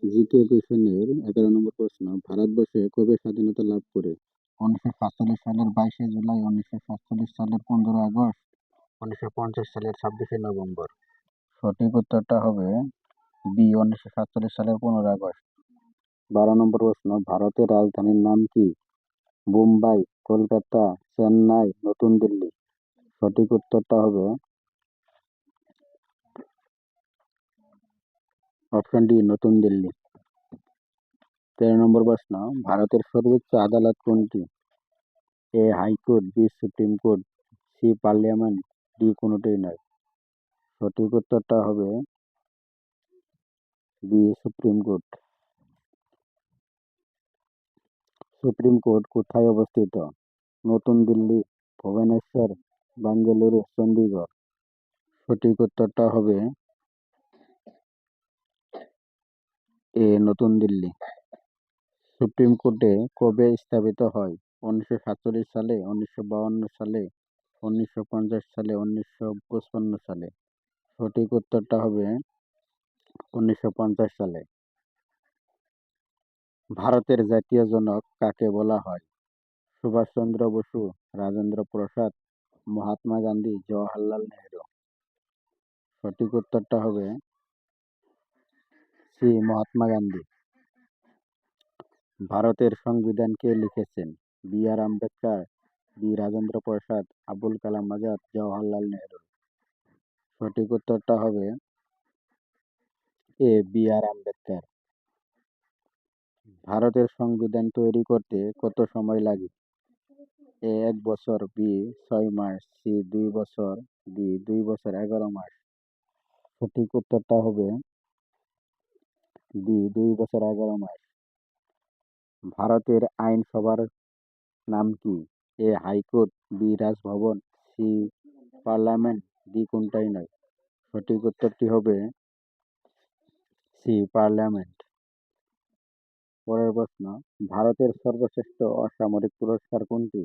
GK কোশ্চেনের 11 নম্বর প্রশ্ন। ভারতবর্ষে কবে স্বাধীনতা লাভ করে? 1947 সালের 22শে জুলাই, 1947 সালের 15ই আগস্ট, 1950 সালের 26শে নভেম্বর। সঠিক উত্তরটা হবে বি, 1947 সালের 15ই আগস্ট। 12 নম্বর প্রশ্ন। ভারতের রাজধানীর নাম কি? বোম্বাই, কলকাতা, চেন্নাই, নতুন দিল্লি। সঠিক উত্তরটা হবে অপশন ডি, নতুন দিল্লি। 13 নম্বর প্রশ্ন। ভারতের সর্বোচ্চ আদালত কোনটি? A high court, B Supreme Court, C parliament, D কোনোটাই নয়। সঠিক উত্তরটা হবে B, Supreme Court. Supreme Court কোথায় অবস্থিত? নতুন দিল্লি, ভুবনেশ্বর, বেঙ্গালুরু, চণ্ডীগড়। সঠিক উত্তরটা হবে এ, নতুন দিল্লি। সুপ্রিম কোর্টে কবে স্থাপিত হয়? 1947 সালে, 1952 সালে, 1950 সালে, 1955 সালে। সঠিক উত্তরটা হবে 1950 সালে। ভারতের জাতীয় জনক কাকে বলা হয়? সুভাষচন্দ্র বসু, রাজেন্দ্র প্রসাদ, মহাত্মা গান্ধী, জওহরলাল নেহেরু। সঠিক উত্তরটা হবে সি, মহাত্মা গান্ধী। ভারতের সংবিধান কে লিখেছেন? বি আর আম্বেদকর, বি রাজেন্দ্র প্রসাদ, আবুল কালাম আজাদ, জওহরলাল নেহেরু। সঠিক উত্তরটা হবে এ, বি আর আম্বেদকর। ভারতের সংবিধান তৈরি করতে কত সময় লাগে? এ 1 বছর, বি 6 মাস, সি 2 বছর, ডি 2 বছর 11 মাস। সঠিক উত্তরটা হবে ডি, 2 বছর 11 মাস। ভারতের আইনসভার নাম কি? A high court, B Raj Bhavan, C parliament, D কোনটাই নয়। সঠিক উত্তরটি হবে সি, পার্লামেন্ট। পরের প্রশ্ন। ভারতের সর্বশ্রেষ্ঠ অসামরিক পুরস্কার কোনটি?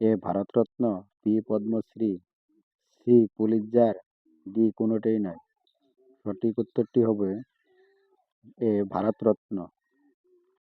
A Bharat Ratna, B Padma Shri, C Pulitzer, D কোনোটাই নয়। সঠিক উত্তরটি হবে এ ভারতরত্ন।